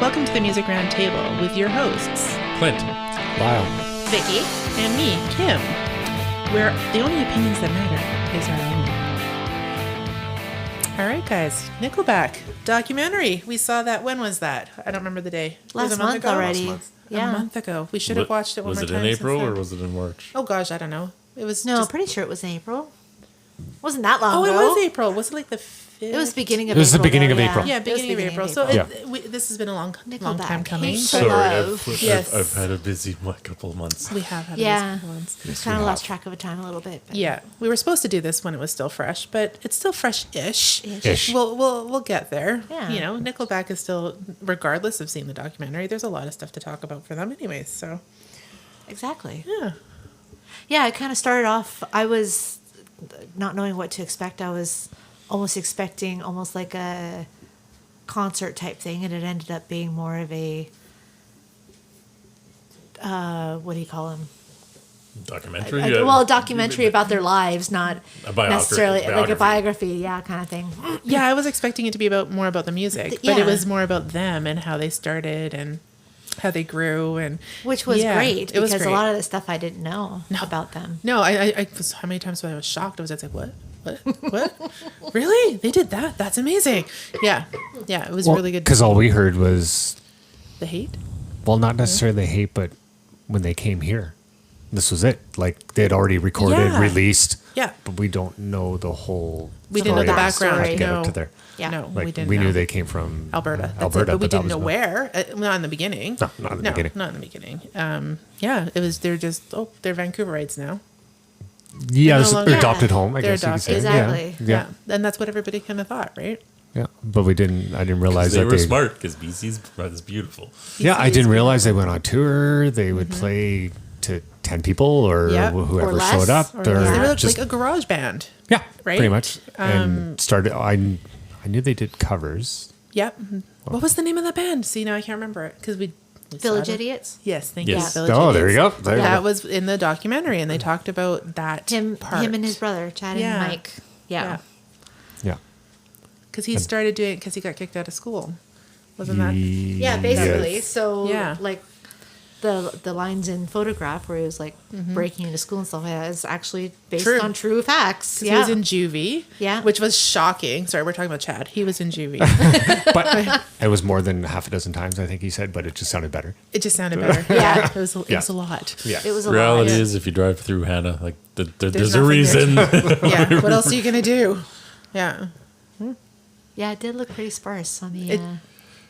Welcome to the Music Round Table with your hosts, Clint, Lyle, Vicky, and me, Kim, where the only opinions that matter is our own. All right, guys, Nickelback documentary. We saw that. When was that? I don't remember the day. last month already. Last month. Yeah. A month ago. We should have watched it one was more it time. in April since or then. was it in March? Oh gosh, I don't know. It was No, just, I'm pretty sure it was in April. Wasn't that long Oh, ago. it was April. Was it like the 5th? It was beginning of It was the April. beginning of though, April. Yeah, It was beginning of April. So this has been a long time Nickelback, coming. Hate but to Love. Yes. I've had a busy couple of months. We have had Yeah. these ones. It's kind of lost track of time a little bit. But Yeah, we were supposed to do this when it was still fresh, but it's still fresh-ish. Ish. We'll get there. Yeah. You know, Nickelback is still, regardless of seeing the documentary, there's a lot of stuff to talk about for them, anyways. So Exactly. yeah, Yeah, it kind of started off, I was not knowing what to expect. I was almost expecting almost like a concert type thing, and it ended up being more of a, what do you call them? Documentary? Well, a documentary about their lives, not A biography- necessarily like a biography. biography, yeah, kind of thing. yeah. I was expecting it to be more about the music, but Yeah. it was more about them and how they started and how they grew, and Which was Yeah, great it was because great. a lot of the stuff I didn't know about them. No, I was, how many times I was shocked. I was like, what? Really? They did that? That's amazing. Yeah, it was really good. Because all we heard was, The hate. well, not necessarily the hate, but when they came here, this was it. Like they had already recorded, Yeah. released. Yeah. But we don't know the whole. We didn't know the story background. how to get No. up to there. Yeah. No, Like we didn't. we know. knew they came from Alberta. That's Alberta, it. But we that didn't was know where. Not in the beginning. No, not in the beginning. Not in the beginning. Yeah, it was. They're just. Oh, they're Vancouverites now. Yeah, no this longer- adopted home. I They're guess you could say. adopted. Yeah. Exactly. Yeah. And that's what everybody kind of thought, right? Yeah. But we didn't. I didn't realize They that were smart because BC's is beautiful. Yeah, I BC didn't is realize they went on tour. They would play to 10 people or Yep. whoever Or less. showed up. Or Or they were just, like a garage band. yeah, right? pretty much. And started. I knew they did covers. Yep. What was the name of that band? See, now I can't remember it because we Village saw it. Idiots. Yes, thank Yes. you. Village Oh, there you Idiots. go. There you That go. was in the documentary, and they talked about that Him part. and his brother, Chad Yeah. and Mike. Yeah. Yeah. Because he started doing it because he got kicked out of school. Wasn't that? Yeah, basically. Yes. So Yeah. like the lines in Photograph where he was like breaking into school and stuff like that is actually based True. on true facts. 'Cause Yeah. he was in juvie. Yeah. Which was shocking. Sorry, we're talking about Chad. He was in juvie. But it was more than half a dozen times, I think he said, but it just sounded better. It just sounded better. Yeah. It was a lot. Yeah. It was a Reality lot. is, if you drive through Hannah, like there's a nothing reason. Yeah. What else are you going to do? Yeah. Yeah, it did look pretty sparse on the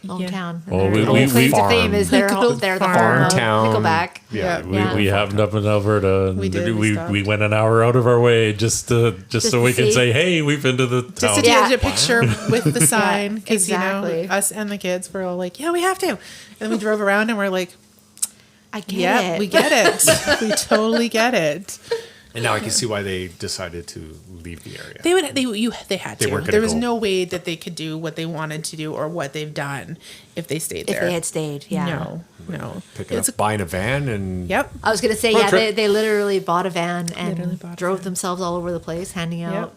hometown. Well, And we- their we- old claim to farm. fame is they're Good the farm farm of town. Nickelback. Yeah. Yeah. We happened up in Alberta, and We did, we stopped. we went an hour out of our way just so to we can see. say, hey, we've been to the Just town. to take Yeah. a picture with the sign. Because, exactly. you know, us and the kids were all like, yeah, we have to. And then we drove around and we're like, I get yeah, it. we get it. We totally get it. And now I can see why they decided to leave the area. They had They to. weren't gonna There was go. no way that they could do what they wanted to do or what they've done if they stayed If there. they had stayed, yeah. No. Picking It's up, buying a van and Yep. I was gonna say, Road yeah, trip. they literally bought a van Literally and bought a drove van. themselves all over the place, handing out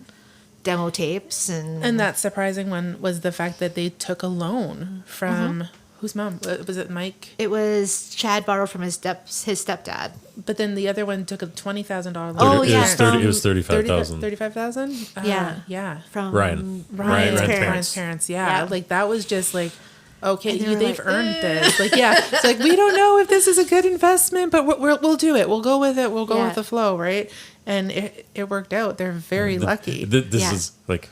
demo tapes and And that surprising one was the fact that they took a loan from whose mom? Was it Mike? it was Chad borrowed from his stepdad. But then the other one took a $20,000 loan. Oh, It yeah. was 30. It was 35,000. 35,000? Yeah. Yeah. From Ryan's Ryan's parents. Ryan's parents. Yeah. Yeah. Like that was just like, okay, And they were they've like, earned this. Like, yeah. It's like, we don't know if this is a good investment, but we'll do it. We'll go with it. We'll go Yeah. with the flow. Right. And it worked out. They're very lucky. This Yeah. is like,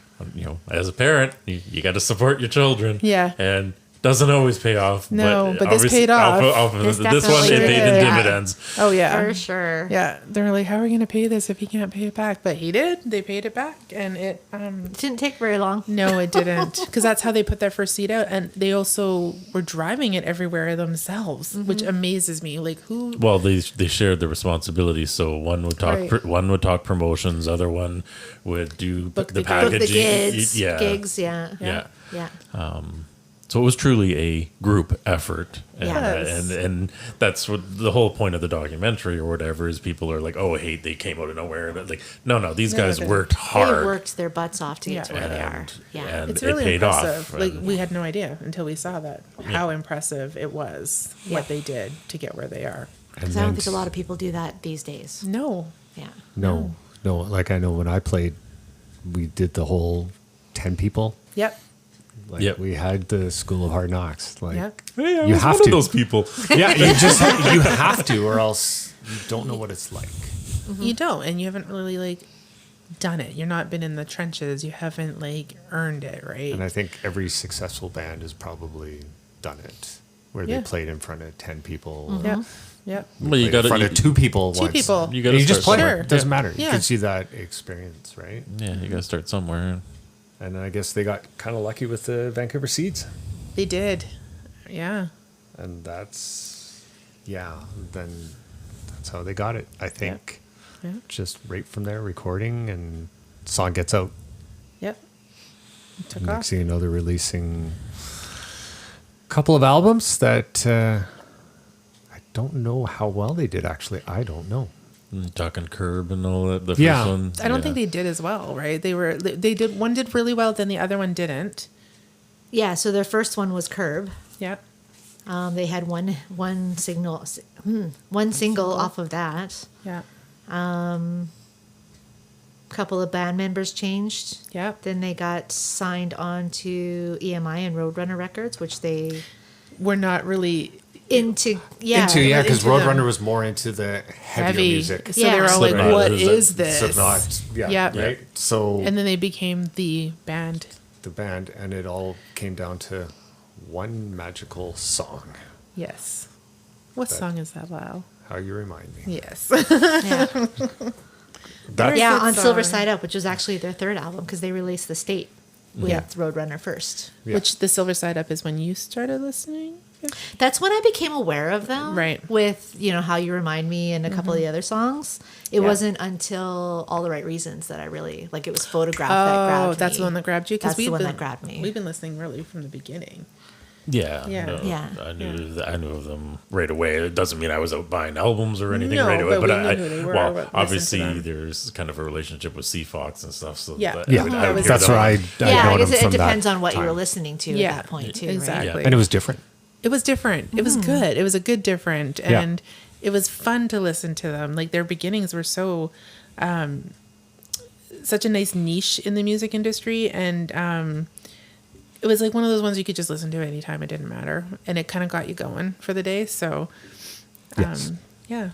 as a parent, you got to support your children. Yeah. And doesn't always pay off. No, but this obviously paid off. This This one, it definitely paid in did. dividends. Oh, yeah. For sure. Yeah. They're like, how are we going to pay this if he can't pay it back? But he did. They paid it back. And it, It didn't take very long. no, it didn't. Because that's how they put their first seed out. And they also were driving it everywhere themselves, which amazes me. Like, who? Well, they shared the responsibility. So one would talk Right. one would talk promotions, other one would do Book the the packaging. Book the kids, Yeah. gigs, yeah. Yeah. Yeah. So it was truly a group effort, and, Yes. and that's what the whole point of the documentary or whatever is. People are like, "Oh, hey, they came out of nowhere." And like, no, these guys worked They hard. worked their butts off to get to where they are. Yeah. and It's it really paid impressive. off. Like and- we had no idea until we saw that how impressive it was what Yeah. they did to get where they are. And Because I don't then- think a lot of people do that these days. No, Yeah. No. Like I know when I played, we did the whole 10 people. yep, Like Yep. we had the School of Hard Knocks. Like yep. Hey, I you was have one to. of those people. Yeah, you have to, or else you don't know what it's like. You don't, and you haven't really like done it. You're not been in the trenches. You haven't like earned it, right? And I think every successful band has probably done it, where Yeah. they played in front of 10 people. Yep, yep. Well, you Played in got front of 2 people. Two once. people. You And got to just play. Sure. It doesn't matter. Yeah. You can see that experience, right? Yeah, you got to start somewhere. And I guess they got kind of lucky with the Vancouver Seeds. They did. Yeah. And that's, then that's how they got it. I think Yeah. just right from there, recording, and song gets out. Yep. It took Next off. thing you know, they're releasing a couple of albums that I don't know how well they did, actually. I don't know. Talking Curb and all that. The Yeah. first one. I don't think they did as well, right? They did one did really well, then the other one didn't. Yeah. So their first one was Curb. Yep. They had one single off of that. Yeah. Couple of band members changed. Yep. Then they got signed on to EMI and Roadrunner Records, which they We're not really Because into Roadrunner them. was more into the heavier heavy. music. So they were all like, Slipknot what is is that- this? Slipknot, Yep. right? So And then they became the band. the band, and it all came down to one magical song. Yes. What That- song is that, Lau? How you remind me. Yes. yeah, That, yeah good on Silver song. Side Up, which was actually their third album because they released The State with Yeah. Roadrunner first. Yeah. Which the Silver Side Up is when you started listening? That's when I became aware of them. Right. With, How You Remind Me and a couple of the other songs. It Yeah. wasn't until All the Right Reasons that I really, it was Photograph that grabbed Oh, me. that's the one that grabbed you? That's the one been, that grabbed me. We've been listening really from the beginning. Yeah, Yeah. no, Yeah. I knew of them right away. It doesn't mean I was out buying albums or anything No, right away, but but we I, knew who they were, well, listened to obviously them. there's kind of a relationship with Sea Fox and stuff. So Yeah. that- yeah, That was- hear that's them. where I Yeah, I know guess them it from depends that on what you were time. listening to Yeah, at that point, too. exactly. Right? And it was different. It was different. It was good. It was a good different. Yeah. And it was fun to listen to them. Like their beginnings were so such a nice niche in the music industry, and it was like one of those ones you could just listen to anytime. It didn't matter, and it kind of got you going for the day. So Yes. yeah.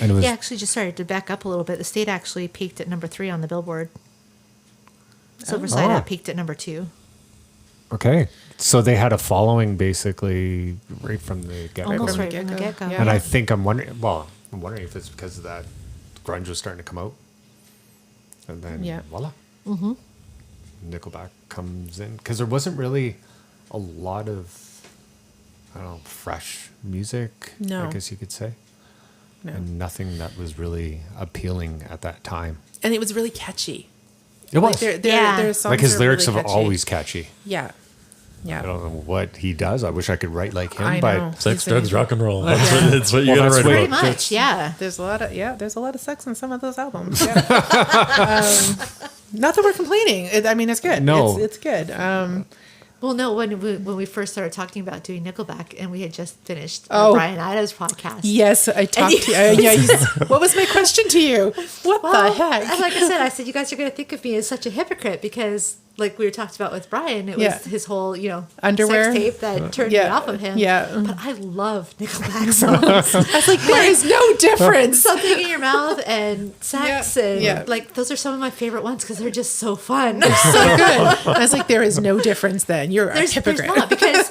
And it was Yeah, actually, just sorry to back up a little bit. The State actually peaked at number 3 on the Billboard. Silver Side Oh. Up peaked at number 2. okay. So they had a following basically right from the get-go. Almost from the right from the get-go. get-go. Yeah. And I think I'm wondering if it's because of that grunge was starting to come out. And then Yeah. voila. Mm-hmm. Nickelback comes in. Because there wasn't really a lot of, I don't know, fresh music, No. I guess you could say. No. And nothing that was really appealing at that time. And it was really catchy. It was. Their Yeah. songs Like his are lyrics really have catchy. always catchy. Yeah. I Yeah. don't know what he does. I wish I could write like him, I but know. Sex, He's drugs, an- rock and roll. Yeah. That's what you Well, got to that's write what- Pretty about. much, yeah. There's a lot of sex on some of those albums. Yeah. Not that we're complaining. I mean, it's good. No. It's good. Well, no, when we first started talking about doing Nickelback, and we had just finished Oh. Brian Ida's podcast. Yes, I talked to you. What was my question to you? What Well, the heck? and like I said, you guys are going to think of me as such a hypocrite because, like we were talked about with Brian, it was Yeah. his whole, Underwear? sex tape that turned Yeah. me off of him. Yeah. But I love Nickelback songs. I was like, there is no difference. Something in your mouth and sex Yeah. and Yeah. like those are some of my favorite ones because they're just so fun. So good. I was like, there is no difference then. You're a There's hypocrite. not because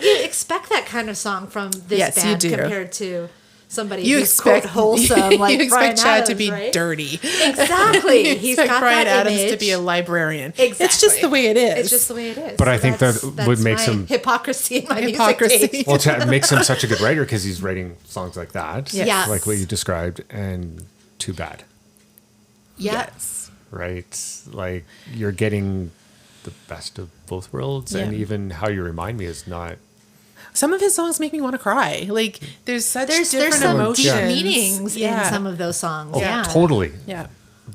you expect that kind of song from this Yes, you band do. compared to somebody You who's expect quote wholesome like you expect Brian Chad Adams, to be right? dirty. Exactly. You He's expect got Brian that Adams image. to be a librarian. Exactly. It's just the way it is. It's just the way it is. But I think that That's would make my some- hypocrisy in my Hypocrisy. music taste. well, Chad makes him such a good writer because he's writing songs like that, Yes. like what you described, and Too Bad, Yeah. Yes. right? Like you're getting the best of both worlds, and Yeah. even How You Remind Me is not. Some of his songs make me want to cry. Like there's such There's different some emotions. deep meanings in some of those songs. Oh, yeah. totally. Yeah.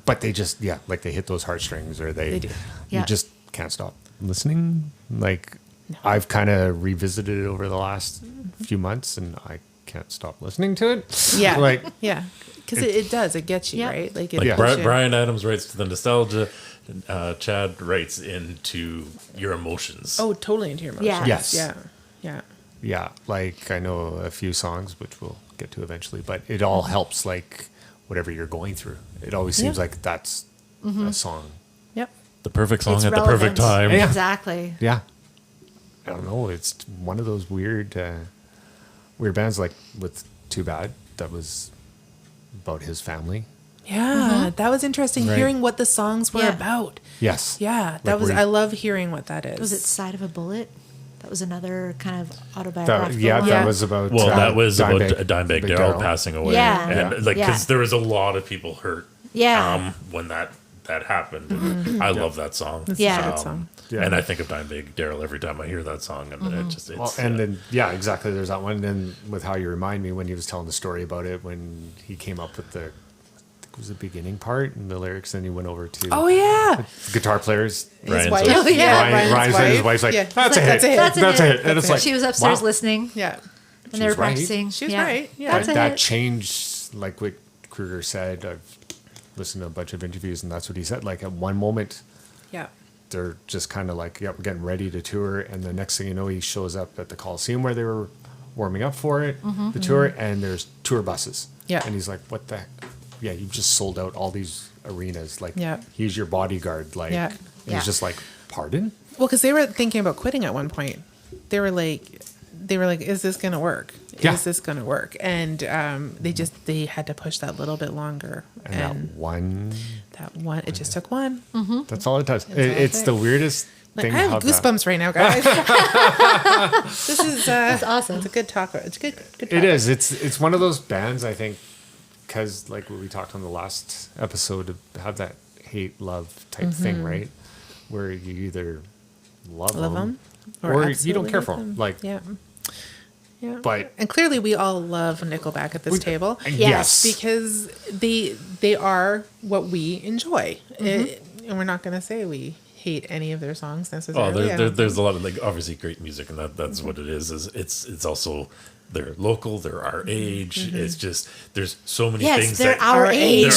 But they just, like they hit those heartstrings, or They do. You Yeah. just can't stop listening. Like I've kind of revisited it over the last few months, and I can't stop listening to it. Yeah. Like Yeah. Because it does. It gets you, Yeah. right? Like, it Like Yeah. puts you- Brian Adams writes to the nostalgia. Chad writes into your emotions. Oh, totally into your emotions. Yeah. Yes. Yeah. Yeah. yeah, like I know a few songs which we'll get to eventually, but it all helps like whatever you're going through. It always seems Yeah. like that's a song. Yep. The perfect song It's at the relevant. perfect time. Yeah. Exactly. Yeah. I don't know. It's one of those weird bands, like with Too Bad, that was about his family. Yeah. That was interesting Right. hearing what the songs were Yeah. about. Yes. Yeah. That Like was, where I you- love hearing what that is. Was it Side of a Bullet? That was another kind of That, autobiographical yeah, one. that was about. Well, that was Dimebag- about Dimebag Darrell passing away. Yeah. And Yeah. like, Yeah. because there was a lot of people hurt Yeah. when that happened. I love that song. It's Yeah. a good song. Yeah. And I think of Dimebag Darrell every time I hear that song. And it just, it's, Well, and then exactly. There's that one. And then with How You Remind Me, when he was telling the story about it, when he came up with the, I think it was the beginning part and the lyrics, then he went over to Oh, yeah. the guitar players. His Ryan's wife. like- Oh, yeah. Ryan's and his wife's like, Yeah. that's a hit. That's a hit. That's a hit. And it's like, She was upstairs wow. listening, Yeah. and they were She's right. practicing. She was Yeah. right. Yeah. But That's a that hit. changed, like what Kruger said. I've listened to a bunch of interviews, and that's what he said. Like at one moment, Yeah. they're just kind of like, yep, we're getting ready to tour. And the next thing you know, he shows up at the Coliseum where they were warming up for it, the tour, and there's tour buses. Yeah. And he's like, what the heck? Yeah, you just sold out all these arenas. Like, Yeah. he's your bodyguard. Like, Yeah. and Yeah. he's just like, pardon? Well, because they were thinking about quitting at one point. They were like, is this going to work? Yeah. Is this going to work? And they had to push that little bit longer. And That one, it just took one. that's all it does. all It's it the takes. weirdest Like, thing. I have how that- goosebumps right now, guys. This is That's awesome. It's a good talk. It's good. Good. It talk. is. It's one of those bands, I think, because like what we talked on the last episode, to have that hate love type thing, right? Where you either love Love them them, or you absolutely don't care hate for them. Like, yeah. Yeah. But- and clearly we all love Nickelback at this table. yes, Because they are what we enjoy. And we're not going to say we hate any of their songs oh, necessarily. there's a lot of like obviously great music, and that's what it is. It's also they're local, they're our age. It's just there's so many Yes, things they're that our age.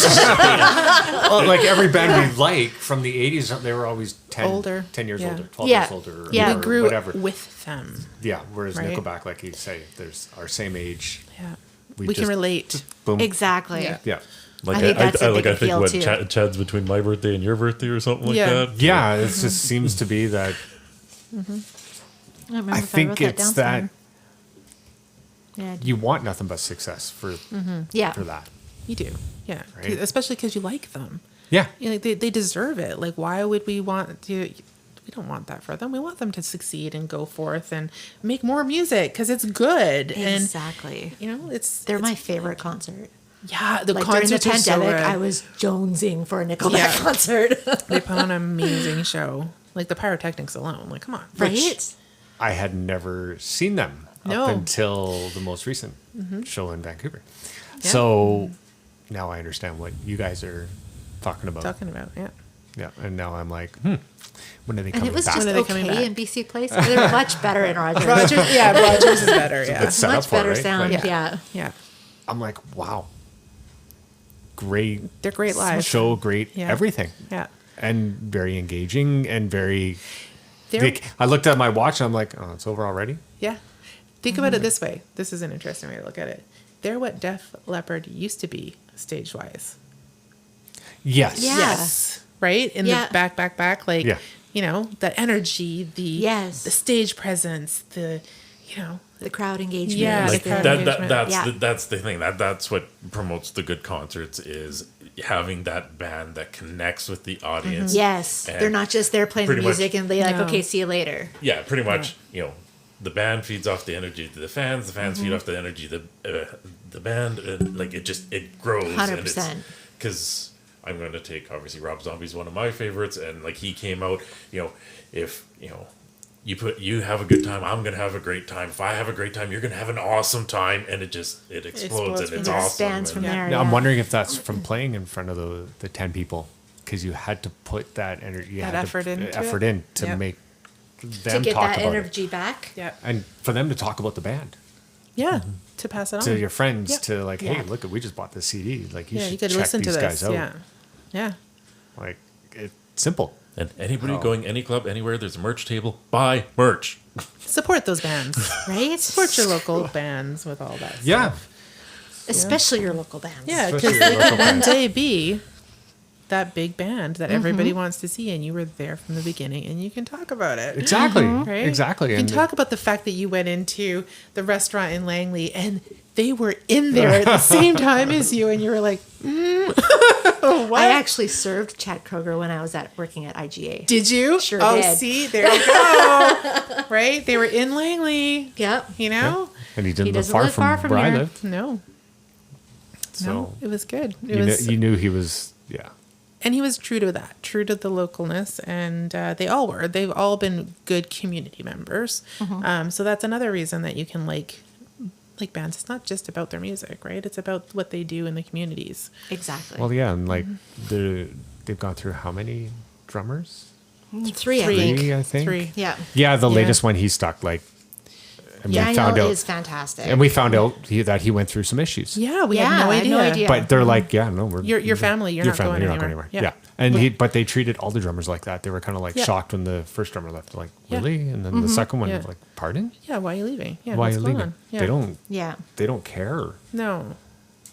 well, like every band we like from the '80s, they were always 10 Older. 10 years Yeah. older, 12 Yeah. years older, Yeah. or we grew whatever. with them. Yeah, whereas Right. Nickelback, like you say, there's our same age. Yeah. We We can just- relate. Boom. Exactly. Yeah. Yeah. like I think that's a big I think appeal, what too. Chad's between my birthday and your birthday or something like Yeah. that. Yeah, it just seems to be that. I don't remember I if think wrote that it's down that somewhere. Yeah. you want nothing but success for Yeah. that. You do. Yeah. Right. Especially because you like them. Yeah. You know, they deserve it. Like, why would we want to? We don't want that for them. We want them to succeed and go forth and make more music because it's good. Exactly. And, you know, They're it's my favorite concert. Yeah, the Like during the concerts are so pandemic, good. I was jonesing for a Nickelback Yeah. concert. They put on an amazing show. Like the pyrotechnics alone. Like, come on. Right? I had never seen them No. up until the most recent show in Vancouver. Yeah. So now I understand what you guys are talking about. Talking about, yeah. Yeah, and now I'm like, when are they And coming it was back? just When are they coming okay back? in BC Place. They were much better in Rogers. Rogers, yeah, Rogers is better. Yeah, It's set up Much for it, better right? sound. Like, Yeah. yeah. I'm like, wow, great They're great live. show, great Yeah. everything, Yeah, and very engaging and very. they're I looked at my watch and I'm like, oh, it's over already. yeah. Think about it this way. This is an interesting way to look at it. They're what Def Leppard used to be stage wise. Yes. Yeah. Yes. Right? In Yeah. the back, like, Yeah. you know, the energy, Yes. the stage presence, the, you know, The crowd engagement. Yeah, Like the crowd that, engagement. that's Yeah. that's the thing that's what promotes the good concerts is having that band that connects with the audience. Yes. And They're not just there playing the pretty much- music and they like, No. okay, see you later. Yeah, pretty much. You know, the band feeds off the energy to the fans. The fans feed off the energy to the band. And like it grows. 100%. Because I'm going to take, obviously, Rob Zombie's one of my favorites, and like he came out, if you have a good time, I'm going to have a great time. If I have a great time, you're going to have an awesome time, and it explodes and it's It awesome. expands from And- there. Now, I'm yeah. wondering if that's from playing in front of the 10 people, because you had to put that energy, That effort into it. in to Yep. make To them get talk that about it. energy back. Yeah. And for them to talk about the band. Yeah. To pass it on. To your friends, Yeah. to like, hey, Yeah. look, we just bought this CD. Like, you yeah, should you could check listen these to guys this. out. Yeah. Yeah. Like, it's simple. And anybody Oh. going any club, anywhere, there's a merch table, buy merch. Support those bands. Right? Support your local bands with all that Yeah. stuff. Especially your local bands. Yeah, Especially because your they local could one bands. day be that big band that everybody wants to see, and you were there from the beginning, and you can talk about it. Exactly. Right? Exactly. You can And talk about the fact that you went into the restaurant in Langley and they were in there at the same time as you, and you were like, what? I actually served Chad Kroger when I was working at IGA. Did you? Sure oh, did. see, there you go. Right? They were in Langley. Yep. You know? and he didn't live doesn't far live from, far from where I here. lived. No. So No, it was good. It you, was, you knew he was, yeah. and he was true to that, true to the localness, and they all were. They've all been good community members. So that's another reason that you can like bands. It's not just about their music, right? It's about what they do in the communities. Exactly. Well, yeah, and like they've gone through how many drummers? Three, I think. Three, I think. Three. Yeah. Yeah, the Yeah. latest one he stuck like. And Yeah, we found Daniel out, is fantastic. and we found out that he went through some issues. Yeah, we Yeah, had no I had idea. no idea. But they're like, yeah, no, we're Your family, you're not going anywhere. Yeah, Yeah. and but they treated all the drummers like that. They were kind of like Yeah. shocked when the first drummer left. Like, Yeah. really? And then the second one, Yeah. was like, pardon? Yeah, why are you leaving? Yeah, Why are what's you going leaving? on? Yeah. Yeah. They don't care. No.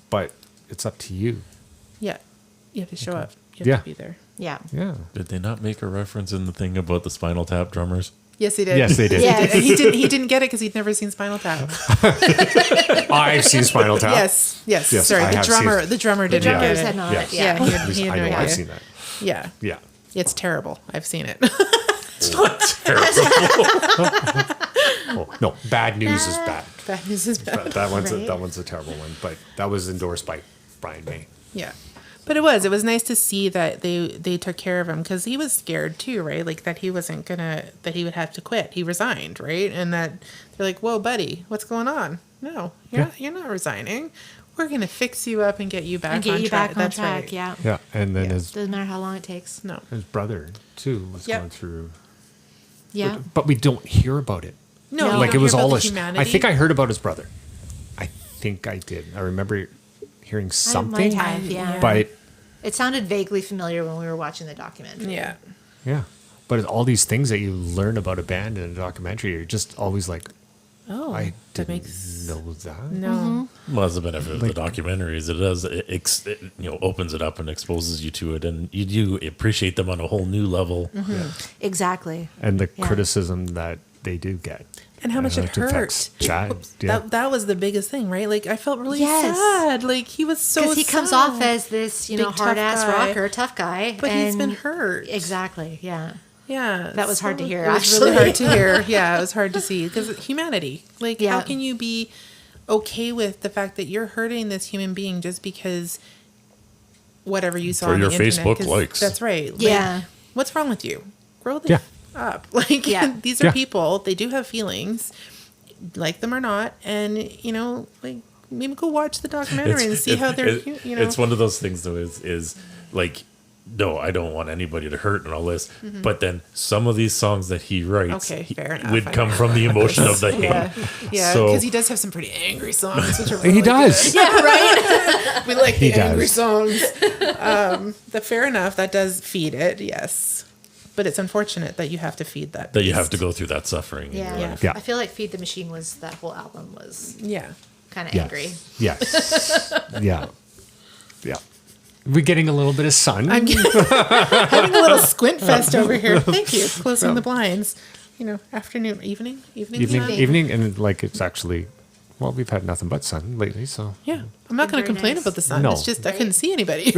But it's up to you. Yeah. You have to show up. You have Yeah. to be there. Yeah. Yeah. Did they not make a reference in the thing about the Spinal Tap drummers? Yes, he did. Yes, they did. Yes. And he didn't get it because he'd never seen Spinal Tap. I've seen Spinal Tap. Yes. Yes, Sorry, I the have drummer. seen- The drummer didn't Yeah. get Drummers it. had not. Yes. Yeah, Yeah. he At least had I no know idea. I've seen that. Yeah, Yeah. it's terrible. I've seen it. It's not terrible. Oh, no, bad news is bad. Bad news is bad. That one's Right. that one's a terrible one. But that was endorsed by Brian May. Yeah. But it was nice to see that they took care of him, because he was scared too, right? Like that he wasn't that he would have to quit. He resigned, right? And that they're like, whoa, buddy, what's going on? No, you're not resigning. We're going to fix you up and get you back And get on you track. back on That's track. right. Yeah. Yeah, and then Yeah. Doesn't matter how long it takes. No. his brother too was Yep. going through. Yeah. But we don't hear about it. No, No. Like it was all. a. I think I heard about his brother. I think I did. I remember hearing something. might have, yeah. But It sounded vaguely familiar when we were watching the documentary. Yeah. yeah, but all these things that you learn about a band in a documentary, you're just always like, Oh, I that didn't makes know that. no. Well, that's the benefit of the documentaries. It does, it opens it up and exposes you to it, and you do appreciate them on a whole new level. Exactly. And the Yeah. criticism that they do get. And how much it affects hurt. Chad. Yeah. That was the biggest thing, right? Like I felt really Yes. sad. Like he was so Because he comes sad. off as this, Big, tough hard ass guy. rocker, tough guy. But he's been and- hurt. Exactly. Yeah. Yeah, That was hard to hear, It was really actually. hard to hear. Yeah, it was hard to see because humanity. Like, Yeah. how can you be okay with the fact that you're hurting this human being just because whatever you saw For on your the internet, Facebook 'cause likes. That's right. Like, Yeah. what's wrong with you? Grow the Yeah. up. Like, Yeah. these are Yeah. people. They do have feelings, like them or not, and like maybe go watch the documentary and see how they're. It's one of those things though. Is like, no, I don't want anybody to hurt and all this. But then some of these songs that he writes, Okay, fair enough. would I come know. from the emotion of the hate. Yeah, yeah, So- because he does have some pretty angry songs, which are really He does. good. Yeah, right. We like the He angry does. songs. Fair enough. That does feed it, yes. But it's unfortunate that you have to feed that. That you have beast. to go through that suffering. in Yeah. your life. Yeah. I feel like Feed the Machine was, that whole album was Yeah. kind of Yes. angry. Yes. Yeah. Yeah. We're getting a little bit of sun. I'm having a little squint fest over here. Thank you. Closing the blinds. Afternoon, evening sun. evening, and like it's actually, well, we've had nothing but sun lately, so Yeah. I'm not going to Very complain nice. about the sun. No. It's just I couldn't see anybody.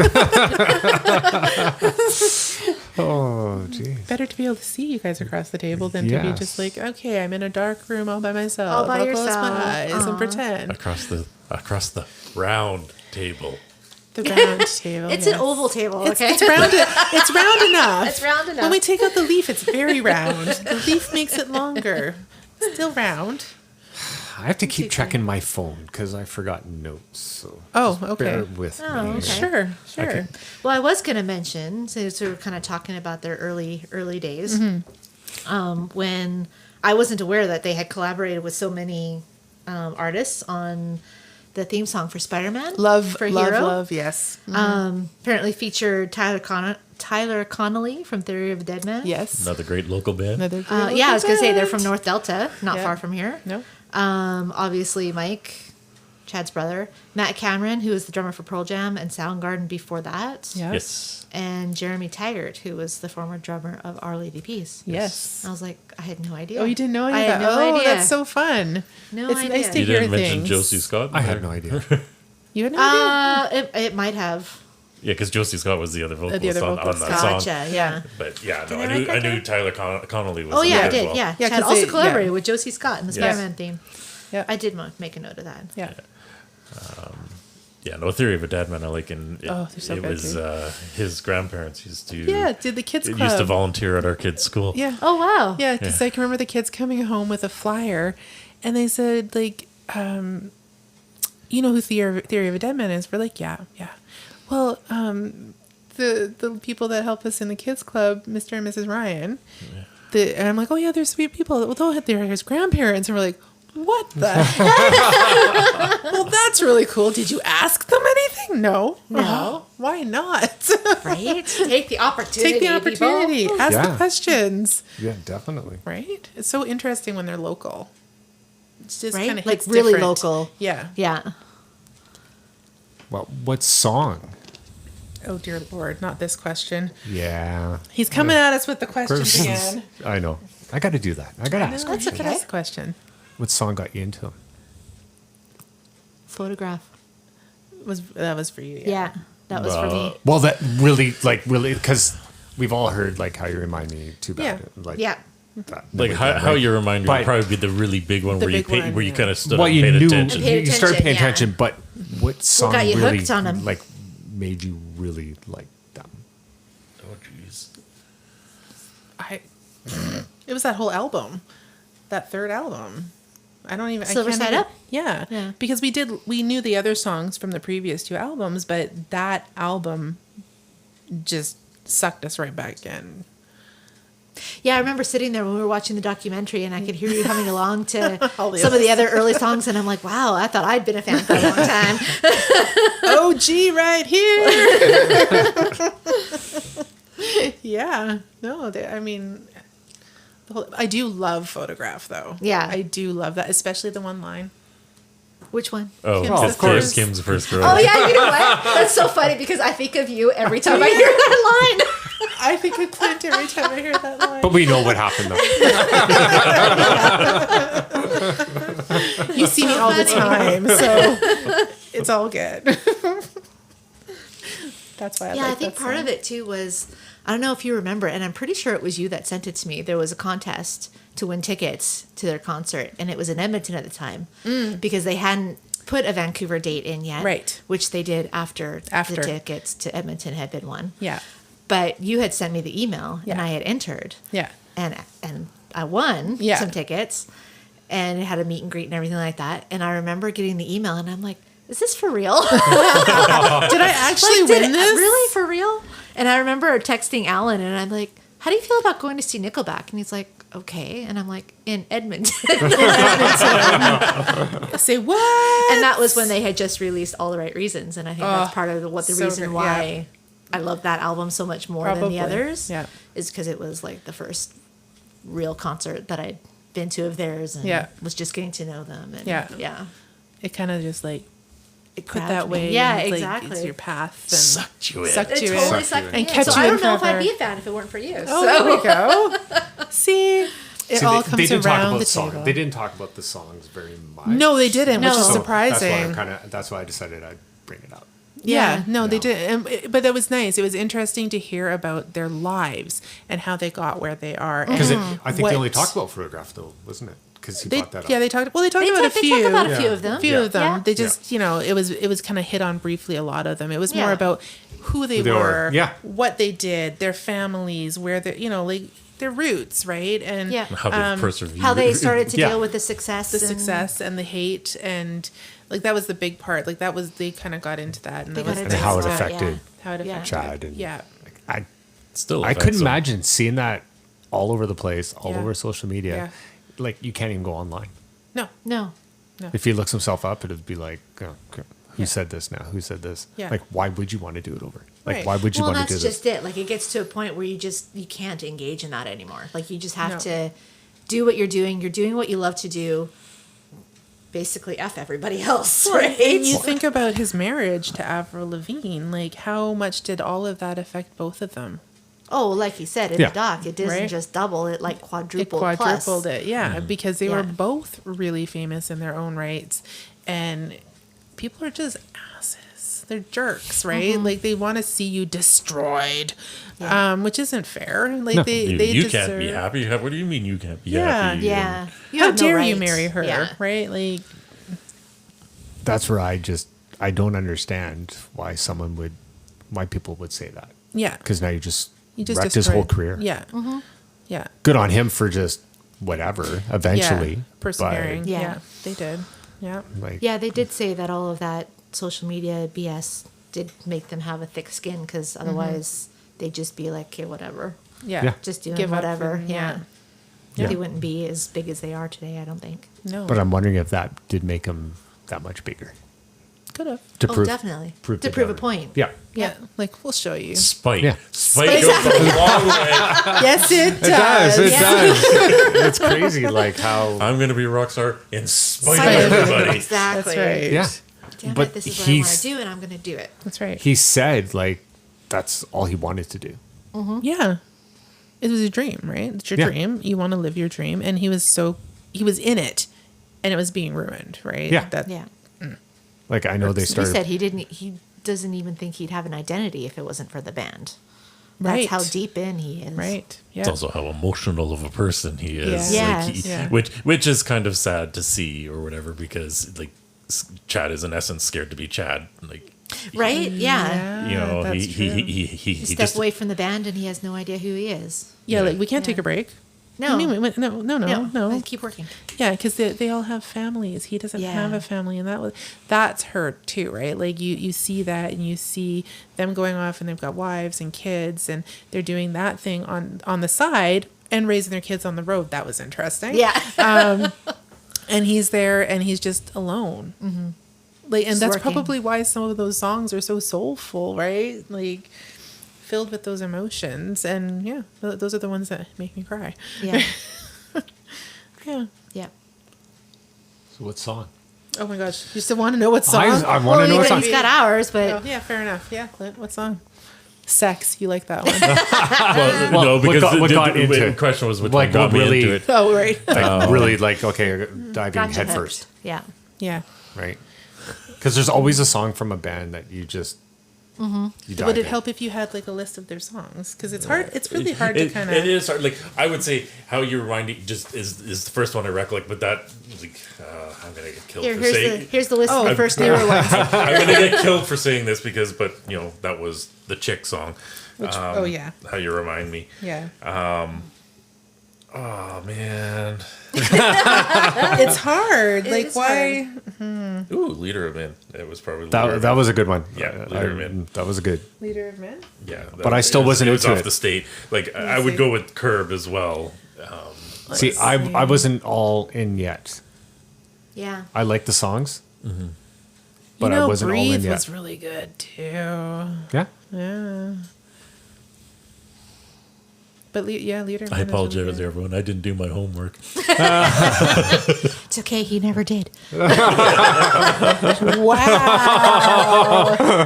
oh geez. Better to be able to see you guys across the table than to be Yes. just like, okay, I'm in a dark room all by myself. All by I'll close yourself. my eyes and pretend. Across the round table. The round table. It's yes. an oval table, okay? It's round. It's round enough. It's round enough. When we take out the leaf, it's very round. The leaf makes it longer. Still round. I have to keep checking my phone because I forgot notes. So Oh, just okay. bear with Oh, me. okay. Sure. Okay. Well, I was going to mention, since we were kind of talking about their early days, when I wasn't aware that they had collaborated with so many artists on the theme song for Spider-Man. Love, for love, Hero. love. Yes. Apparently featured Tyler Connolly from Theory of a Dead Man. Yes. Another great local band. Another Yeah, I was going to say they're from North Delta, not Yeah. far from here. No. Obviously, Mike, Chad's brother, Matt Cameron, who was the drummer for Pearl Jam and Soundgarden before that, Yeah. Yes. and Jeremy Taggart, who was the former drummer of Our Lady Peace. Yes. I was like, I had no idea. Oh, you didn't know I any of had that? no Oh, idea. that's so fun. No it's idea. nice to You hear didn't mention things. Josie Scott? I had no idea. You had no idea? It might have. Yeah, because Josie Scott was the other vocalist, other on vocalist. that song. Gotcha. Yeah. But yeah, no, Did I I write knew that I knew down? Tyler Connolly was. Oh in yeah, it I as did. well. Yeah. Yeah, Chad 'cause also they- collaborated yeah. with Josie Scott in the Yes. Spider-Man theme. Yeah. I did make a note of that. Yeah. Yeah, no, Theory of a Dead Man I like, and it, Oh, they're so it good, was too. his grandparents used to Yeah, did the kids club. used to volunteer at our kids' school. Yeah. Oh wow. Yeah, because I can remember the kids coming home with a flyer, and they said, like, you know who Theory of a Dead Man is? We're like, yeah. Well, the people that help us in the kids club, Mr. and Mrs. Ryan, and I'm like, oh yeah, they're sweet people. Well, they're his grandparents, and we're like, what the heck? Well, that's really cool. Did you ask them anything? No. No. Why not? Right? Take the opportunity. Take the opportunity. people. Ask the Yeah. questions. Yeah, definitely. Right? It's so interesting when they're local. It's just Right? kind of Like really local. Yeah. Yeah. Well, what song? Oh dear Lord, not this question. Yeah. He's coming at us with the questions again. I know. I got to do that. I got to No, ask. that's questions. okay. Ask the question. What song got you into him? Photograph. That was for you? Yeah. That was for me. Well, that really, because we've all heard like how you remind me too bad. Yeah. Like, Yeah. that, Like that, how you remind me But- would probably be the really big one The where you big one, where you yeah. kind of stood Well, up and you paid knew attention. Paid you started paying attention, yeah. attention, but what song got you really hooked on 'em? like made you really like them? Oh jeez. It was that whole album, that third album. I don't even. Silver I can't Side even, Up? Yeah. Yeah. Because we knew the other songs from the previous two albums, but that album just sucked us right back in. Yeah, I remember sitting there when we were watching the documentary, and I could hear you humming along to All the some of the other early songs, and I'm like, wow, I thought I'd been a fan for a long time. OG right here. Yeah. No, I mean, I do love Photograph, though. Yeah. I do love that, especially the one line. Which one? Oh, Kim's of course. Kim's the first girl. Oh yeah, you know what? That's so funny because I think of you every time I hear that line. I think of Clint every time I hear that line. But we know what happened though. You see me all the time, so it's all good. That's why I Yeah, like I think that part song. of it too was, I don't know if you remember, and I'm pretty sure it was you that sent it to me. There was a contest to win tickets to their concert, and it was in Edmonton at the time because they hadn't put a Vancouver date in yet, Right. Which they did after After. the tickets to Edmonton had been won. Yeah. But you had sent me the email, and Yeah. I had entered, Yeah. and I won Yeah. some tickets, and it had a meet and greet and everything like that. And I remember getting the email, and I'm like, is this for real? Did I actually win this? Really, for real? And I remember texting Alan, and I'm like, how do you feel about going to see Nickelback? And he's like, okay. And I'm like, in Edmonton. Say what? And that was when they had just released All the Right Reasons. And I think that's part of the so reason good, why I love that album so much more than Probably, the others. yeah. Is because it was like the first real concert that I'd been to of theirs and Yeah. was just getting to know them. And Yeah. Yeah. It kind of just like It put grabbed that me. way. Yeah, it's exactly. Like, it's your path. And Sucked you in. Sucked It you totally in. sucked me And in. kept So you I in don't know if I'd forever. be a fan if it weren't for you. Oh, so. there we go. See, it all comes didn't talk around about the song. table. They didn't talk about the songs very much. No, they didn't, which No. is So surprising. That's why I decided I'd bring it up. Yeah, no, they No. didn't. But that was nice. It was interesting to hear about their lives and how they got where they are. Because and I think what- they only talked about Photograph though, wasn't it? because he They, brought that up. yeah, they talked. Well, they talked about a They few. talk about a few Yeah. of them. A few of them. Yeah. They just, it was kind of hit on briefly. A lot of them. It was more Yeah. about who they they were, were. Yeah. what they did, their families, where they, like their roots, right? And Yeah. How they persevered. How they started to Yeah. deal with the success. the success and the hate, and like that was the big part. Like that was they kind of got into that, and They that was got And into how it that, yeah. affected how it Yeah. affected Chad and yeah. I Still, I affects couldn't them. imagine seeing that all over the place, all Yeah. over social media. Yeah. Like you can't even go online. No, No. If he looks himself up, it'd be like, oh, okay, who Yeah. said this now? Who said this? Yeah. Like, why would you want to do it over? Like, Right. why would you Well, want to that's do this? just it. Like it gets to a point where you can't engage in that anymore. Like you just have No. to do what you're doing. You're doing what you love to do. Basically, F everybody else, right? And you think about his marriage to Avril Lavigne, like how much did all of that affect both of them? Oh, like he said in Yeah. the doc, it doesn't Right. just double; it like quadrupled. It quadrupled it, yeah, because they were Yeah. both really famous in their own rights, and people are just asses. They're jerks, right? Like they want to see you destroyed, which isn't fair. Like No. they You deserve, can't be happy. What do you mean you can't be Yeah. happy? Yeah. You How have no dare you right. marry her, Yeah. right? Like That's where I don't understand why people would say that. yeah, Because now you just just wrecked his whole destroyed- career. Yeah, yeah, Good on him for just whatever, eventually. yeah. persevering. Yeah. Yeah, they did. Yeah. But, like, Yeah, they did say that all of that social media BS did make them have a thick skin because otherwise they'd just be like, okay, whatever, Yeah. Yeah. just doing Give up whatever. and- Yeah. Yeah. They wouldn't be as big as they are today, I don't think. No. But I'm wondering if that did make him that much bigger. Could have. To Oh, prove, definitely. prove To the prove a doubter. point. Yeah. Yeah. Like we'll show you. Spite. Yeah. Spite goes a long way. Yes, it It does. It Yeah. does. It's crazy, like how. I'm going to be a rock star in spite Spite of of everybody. Exactly. That's right. Yeah. Damn But it, this is what I want he's- to do, and I'm going to do it. That's right. He said, like, that's all he wanted to do. Yeah. It was a dream, right? It's your Yeah. dream. You want to live your dream. And he was in it and it was being ruined, right? Yeah. Yeah. Like, I know they He started. said he doesn't even think he'd have an identity if it wasn't for the band. That's Right. how deep in he is. Right. Yeah. It's also how emotional of a person he is. Yeah. Like Yes. Yeah. which is kind of sad to see or whatever because like Chad is in essence scared to be Chad. Like Right? Yeah. you know that's he true. he You step just away from the band and he has no idea who he is. Yeah, like we can't take Yeah. a break. No. I mean, no. Keep working. Yeah, because they all have families. He doesn't Yeah. have a family, and that's hurt too, right? Like you see that, and you see them going off, and they've got wives and kids, and they're doing that thing on the side and raising their kids on the road. That was interesting. Yeah. And he's there, and he's just alone. Like, and Just that's working. probably why some of those songs are so soulful, right? Like filled with those emotions, and yeah, those are the ones that make me cry. Yeah. Yeah. Yeah. So what song? Oh my gosh, you still want to know what song? I want to know what song. He's got ours, but Oh, yeah, fair enough. Yeah, what song? Sex. You like that one? well, no what because got the into- question was what like, got what me really- into it. Oh, right. Like, really, like, okay, diving gotcha head hooked. first, Yeah. Yeah. right? Because there's always a song from a band that you just. You dive Would it in. help if you had like a list of their songs? Because it's hard. It's really hard to It kind It of. is hard. Like I would say, how you're reminding just is the first one I recollect, but that like I'm gonna get killed for saying. Here's the list Oh, of the first newer ones. I'm gonna get killed for saying this because, but you know that was the Chick song. Which, oh yeah, How you remind me. yeah. Oh man. It's hard. It Like is why? Ooh, Leader of Men. It was probably Leader of That Men. was a good one. Yeah, Leader of Men. That was a good. Leader of Men. Yeah, But I still wasn't it was into off it. the state. Like I me would see. go with Curb as well. See, I wasn't all in yet. Yeah. I like the songs, but You know, I wasn't all in Breathe yet. was really good too. Yeah. Yeah. But Leader of Men. I was apologize, really good. everyone. I didn't do my homework. It's okay. He never did. Wow,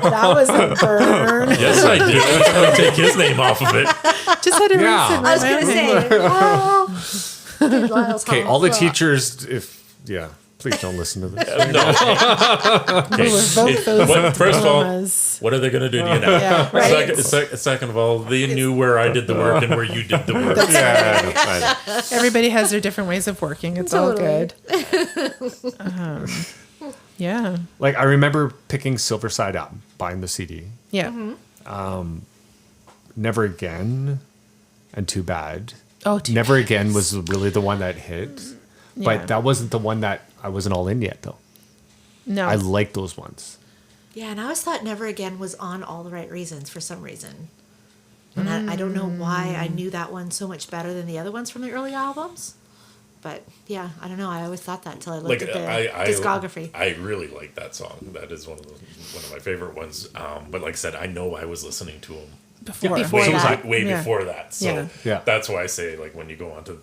that was a burn. Yes, I did. That's how I take his name off of it. Just had to Yeah. rinse it. I was going to say, well, did Lyle's Okay, home. all the Well, teachers, if Please don't listen to this. Okay. Revoke those First of all, diplomas. what are they going to do to you now? Yeah, right. Second of all, they knew where I did the work and where you did the work. Yeah, Everybody has their different ways of working. It's all Totally. good. Yeah. like I remember picking Silver Side Up, buying the CD. Yeah. Never Again and Too Bad. Oh, Too Never Again was really the one that hit, Yeah. but that wasn't the one that I wasn't all in yet though. No. I like those ones. Yeah, and I always thought Never Again was on All the Right Reasons for some reason. And I don't know why I knew that one so much better than the other ones from the early albums. But yeah, I don't know. I always thought that until I looked Like at the discography. I really like that song. That is one of my favorite ones. But like I said, I know I was listening to them before. Before way, that. way Yeah. before that. So Yeah. Yeah. that's why I say like when you go onto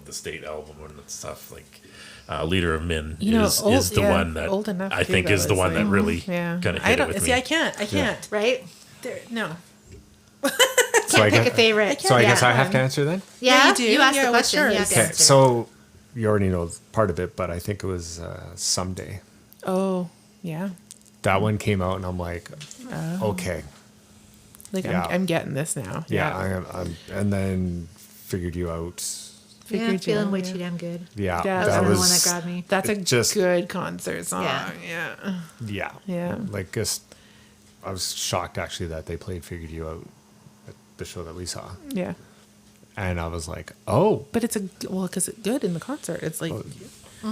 the State album and stuff like. Leader of Men is the one that old enough I too, think that is the was one that like- really Yeah. kind of I hit it don't with see. me. I can't. Right? No. So I Pick a guess, favorite. so I guess I Yeah. have to answer then. Yeah, you do. You asked Yeah, the what's question. You yours? have to Okay, answer. so you already know part of it, but I think it was Someday. Oh, yeah. That one came out, and I'm like, okay, Like Yeah. I'm getting this now. yeah, I am. And then Figured You Out. Yeah, Figured you feeling out, way yeah. too damn good. Yeah, Yeah, That was that another was one that grabbed me. That's a It just- good concert song. Yeah. Yeah. yeah, Yeah. Like, just I was shocked actually that they played Figured You Out at the show that we saw, Yeah. and I was like, oh, But it's because it's good in the concert. It's like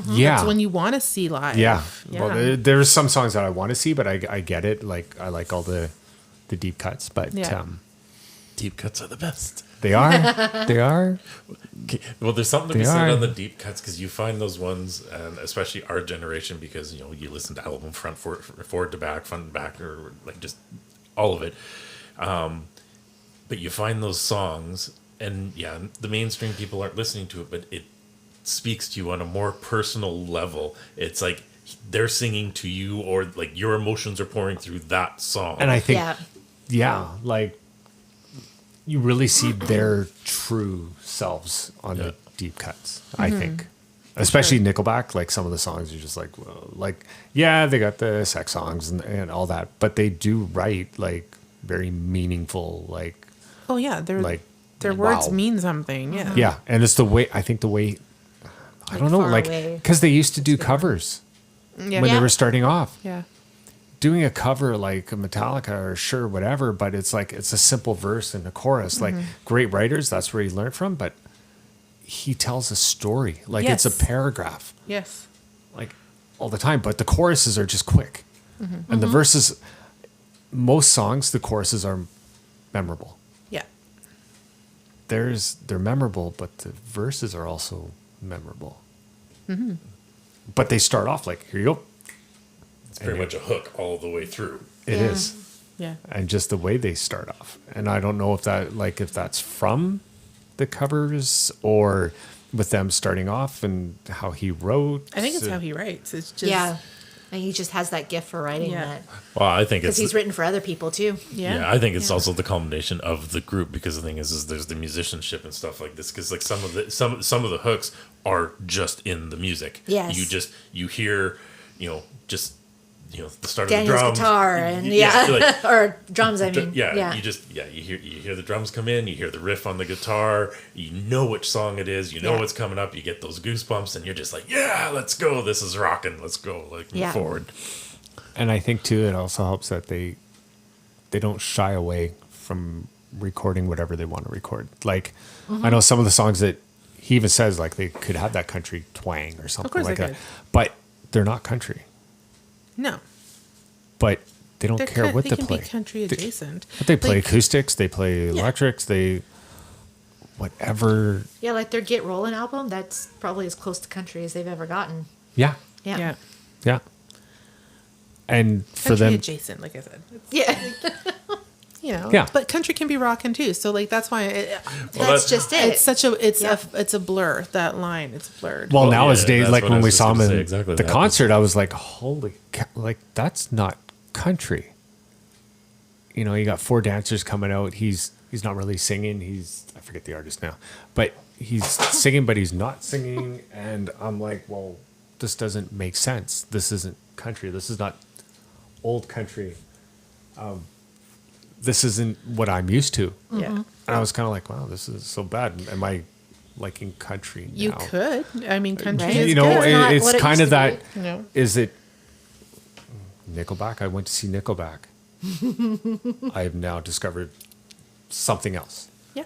yeah, it's when you want to see live. yeah. Yeah. Well, there's some songs that I want to see, but I get it. Like, I like all the deep cuts, but Yeah. Deep cuts are the best. they are, they are. Okay. Well, there's something to They be said are. on the deep cuts because you find those ones, and especially our generation, because you listen to album forward to back, front to back, or like just all of it. But you find those songs, and yeah, the mainstream people aren't listening to it, but it speaks to you on a more personal level. It's like they're singing to you, or like your emotions are pouring through that song. And I think, Yeah. yeah, like you really see their true selves on Yeah. the deep cuts. I think, especially Nickelback. Like some of the songs, you're just like, well, like, yeah, they got the sex songs and all that, but they do write like very meaningful, like, Oh yeah. like Their words wow. mean something. Yeah. yeah. And it's the way I think I Like don't know, Far like Away. because they used to do covers Yeah. when they Yeah. were starting off. Yeah. Doing a cover like a Metallica or sure whatever, but it's like it's a simple verse and a chorus. Like great writers, that's where he learned from. But he tells a story, like it's a Yes. paragraph, Yes. like all the time. But the choruses are just quick, and the verses. Most songs, the choruses are memorable. Yeah. They're memorable, but the verses are also memorable. But they start off like, here you go. it's pretty much a hook all the way through. It is. Yeah. Yeah. And just the way they start off. And I don't know if that's from the covers or with them starting off and how he wrote. I think it's how he writes. It's just Yeah. And he just has that gift for writing Yeah. that. Well, I think Because it's he's written for other people too. Yeah. Yeah, I think it's also the culmination of the group because the thing is there's the musicianship and stuff like this because like some of the hooks are just in the music. Yes. You hear, just the start Daniel's of the drums, guitar and like, or drums. I mean, yeah, you hear the drums come in, you hear the riff on the guitar, you know which song it is, you know Yeah. what's coming up, you get those goosebumps, and you're just like, yeah, let's go, this is rocking, let's go, like move Yeah. forward. And I think too, it also helps that they don't shy away from recording whatever they want to record. Like I know some of the songs that he even says like they could have that country twang or something course like they that, could. but they're not country. No. But they don't They're care what they they can play. be country adjacent. But they play Like, acoustics, they play electrics, they whatever. yeah, like their Get Rollin' album. That's probably as close to country as they've ever gotten. Yeah, Yeah. Yeah. yeah. And for Country them, adjacent, like I said. It's, Yeah. Yeah. But country can be rockin' too. So like that's why That's just it. it's such a Yeah. it's a blur. That line, it's blurred. well, Well, nowadays, that's like what I when was we just saw him gonna in say, exactly the that. concert, I was like, holy, like that's not country. You got four dancers coming out. He's not really singing. I forget the artist now, but he's singing, but he's not singing. And I'm like, well, this doesn't make sense. This isn't country. This is not old country. This isn't what I'm used to. Yeah. And I was kind of like, wow, this is so bad. Am I liking country now? You could. I mean, country Right. is You know, good. It's not it's what it kind used of to be, that. you know? Is it Nickelback? I went to see Nickelback. I have now discovered something else. Yeah.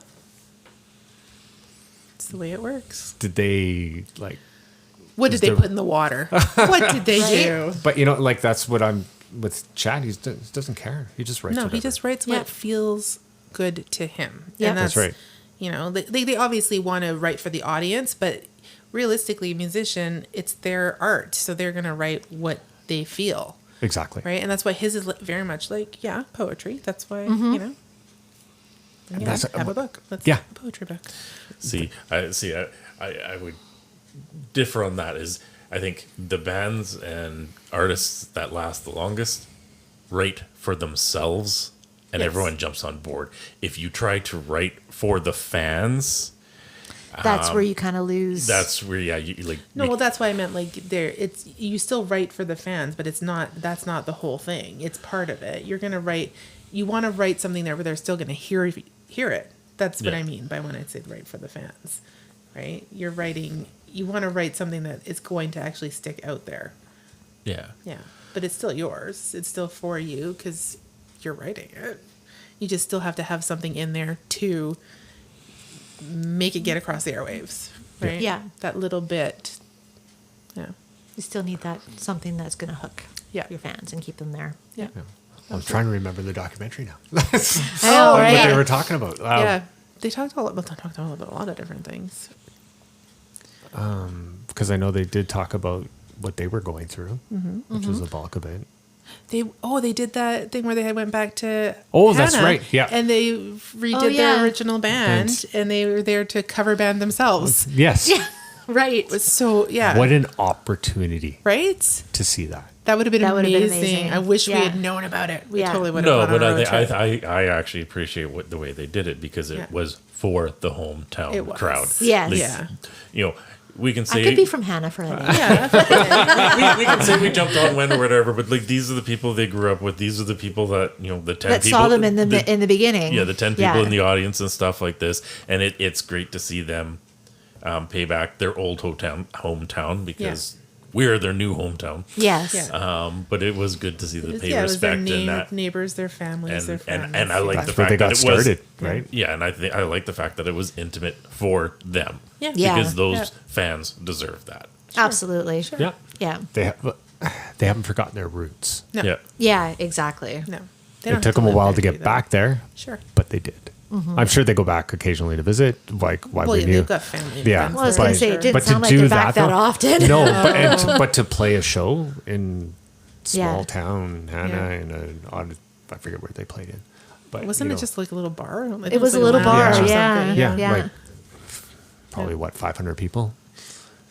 It's the way it works. Did they like? What did Is they there- put in the water? What did they do? But you know, like that's what I'm with Chad. He doesn't care. He just writes. No, whatever. he just writes Yeah. what feels good to him. Yeah. And That's right. You know, they obviously want to write for the audience, but realistically, a musician, it's their art. So they're going to write what they feel. Exactly. Right. And that's why his is very much like, yeah, poetry. That's why, you know, yeah, that's- have a book. That's yeah. a poetry book. I would differ on that. Is I think the bands and artists that last the longest write for themselves, and Yes. everyone jumps on board. If you try to write for the fans, That's where you kind of lose. that's where you like. No, well, that's why I meant like it's you still write for the fans, but that's not the whole thing. It's part of it. You're gonna write. You want to write something there where they're still gonna hear it. That's what Yeah. I mean by when I say write for the fans, right? You're writing. You want to write something that is going to actually stick out there. Yeah. Yeah, but it's still yours. It's still for you because you're writing it. You just still have to have something in there to make it get across the airwaves, right? Yeah. That little bit. Yeah. You still need that something that's going to hook Yeah. your fans and keep them there. Yeah. I'm trying to remember the documentary now. I know, What right? they were talking about. Yeah. They talked all about a lot of different things. Because I know they did talk about what they were going through, which was the bulk of it. They did that thing where they went back to Oh, that's Hannah, right, yeah. and they redid Oh, yeah. their original band, and they were there to cover band themselves. Yes. Yeah, right. It was so What an opportunity right? to see that. That would have been, That would have been amazing. amazing. I wish we Yeah. had known about it. We Yeah. totally would have No, gone but on a road trip. I actually appreciate the way they did it because it Yeah. was for the hometown It was. crowd. Yes. Like, Yeah. You know, we can I say could be from Hannah for a day. Yeah. we can say we jumped on when or whatever, but like these are the people they grew up with. These are the people that the 10 That people saw them in the beginning. yeah, the 10 people in the audience and stuff like this, and it's great to see them pay back their old hometown because we're their new hometown. Yes. Yeah. But it was good to see that they It was their respect in that. neighbors, their families, their friends. And I like the That's where fact they got that it was started, right? Yeah, and I like the fact that it was intimate for them. Yeah. Yeah. Because those Yeah. fans deserve that. Absolutely. Yeah. Yeah. They haven't forgotten their roots. No. Yeah. Yeah, exactly. No. They It don't took have them a live while there to do get that. back there, Sure. but they did. I'm sure they go back occasionally to visit. Like, why Well, wouldn't yeah, you? they've got family. and Yeah. friends Well, I was there, going But- to say, it sure. didn't But to sound like do they're that, back that though- often. No, but to play a show in small Yeah. town Hannah Yeah. in an odd, I forget where they played in, but Wasn't you it know, just like a little bar? It was a little lounge bar, or something. yeah. yeah, Yeah. like probably what 500 people.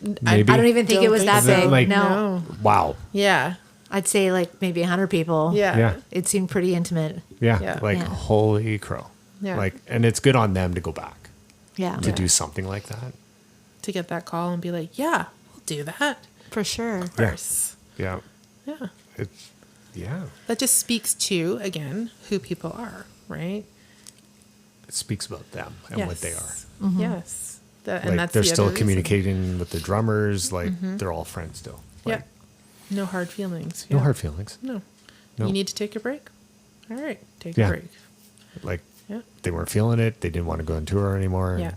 I Maybe. I don't even think Don't it was think that so. big. Like- no. No. Wow. Yeah. I'd say like maybe 100 people. Yeah. Yeah. It seemed pretty intimate. Yeah, Yeah. like Yeah. holy crow. Yeah. Like, and it's good on them to go back Yeah. to do something like that. To get that call and be like, yeah, we'll do that. For sure. Of course. Yeah, Yeah. yeah. That just speaks to, again, who people are, right? It speaks about them and what they are. Yes. That, and Like that's they're the still other reason. communicating with the drummers. Like they're all friends still. Like, Yep. No hard feelings. No Yeah. hard feelings. No. No. You need to take a break? All right. Take Yeah. a break. Like Yeah. they weren't feeling it. They didn't want to go on tour anymore. Yeah.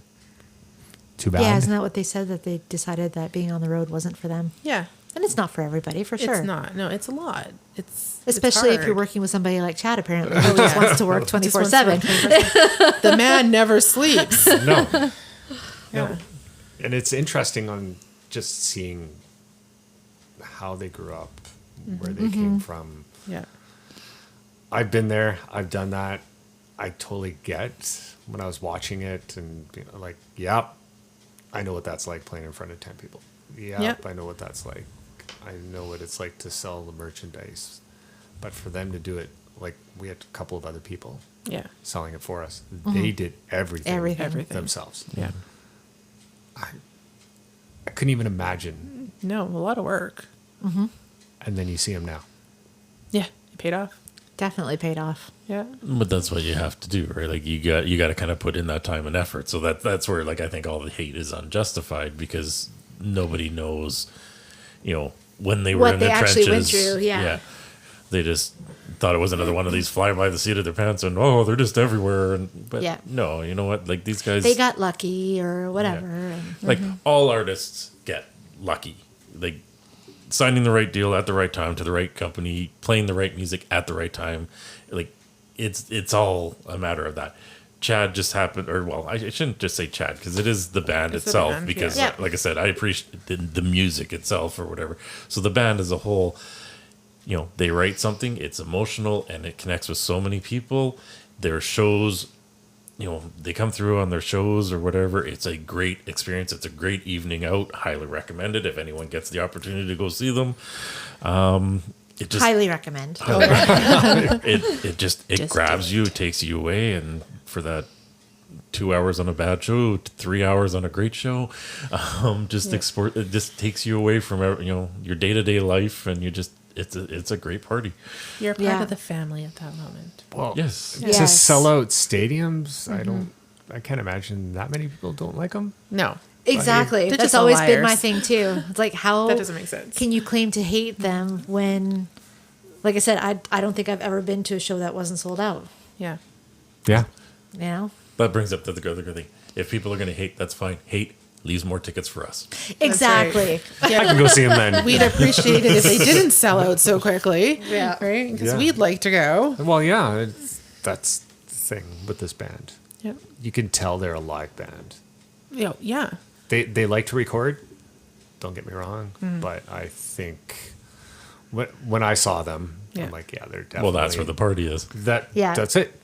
Too bad. Yeah, isn't that what they said? That they decided that being on the road wasn't for them? Yeah. And it's not for everybody, for sure. It's not. No, it's a lot. It's Especially if you're hard. working with somebody like Chad, apparently, who just wants to work Just wants to 24/7. work The man never sleeps. no. Yeah. No. And it's interesting on just seeing how they grew up, where they came from. Yeah. I've been there. I've done that. I totally get when I was watching it and like, yep, I know what that's like playing in front of 10 people. Yep, I know what that's like. I know what it's like to sell the merchandise. But for them to do it, like we had a couple of other people Yeah. selling it for us. They did everything, Everything. Everything. themselves. Yeah. I couldn't even imagine No, a lot of work. And then you see him now. Yeah, it paid off. Definitely paid off. Yeah. But that's what you have to do, right? Like you got to kind of put in that time and effort. So that's where like I think all the hate is unjustified because nobody knows, when they were What in they the actually trenches. went through, yeah. They just thought it was another one of these fly by the seat of their pants and they're just everywhere. But Yeah. no, you know what? Like these guys, They got lucky or whatever. And like all artists get lucky. Like signing the right deal at the right time to the right company, playing the right music at the right time. Like it's all a matter of that. Chad just happened, or well, I shouldn't just say Chad because it is the band It's the itself. band, Because, yeah. like I said, I appreciate the music itself or whatever. So the band as a whole, they write something, it's emotional and it connects with so many people. Their shows, they come through on their shows or whatever. It's a great experience. It's a great evening out. Highly recommended if anyone gets the opportunity to go see them. It just highly recommend. it just Just grabs you, it takes you away, and for that 2 hours on a bad show, 3 hours on a great show, it just takes you away from your day to day life, and it's a great party. You're part Yeah. of the family at that moment. Well, Yes. to Yes. sell out stadiums, I can't imagine that many people don't like them. No. Exactly. They're That's just all always been my liars. thing too. It's like how That doesn't make sense. can you claim to hate them when, like I said, I don't think I've ever been to a show that wasn't sold out. Yeah. Yeah. You know? That brings up the other good thing. If people are going to hate, that's fine. Hate leaves more tickets for us. Exactly. I can go see them then. We'd appreciate it if they didn't sell out so quickly. Yeah. Right? Because Yeah. we'd like to go. Well, yeah, that's the thing with this band. Yep. You can tell they're a live band. Yeah. They like to record. Don't get me wrong, but I think when I saw them, Yeah. I'm like, yeah, they're definitely. Well, that's where the party is. That's it.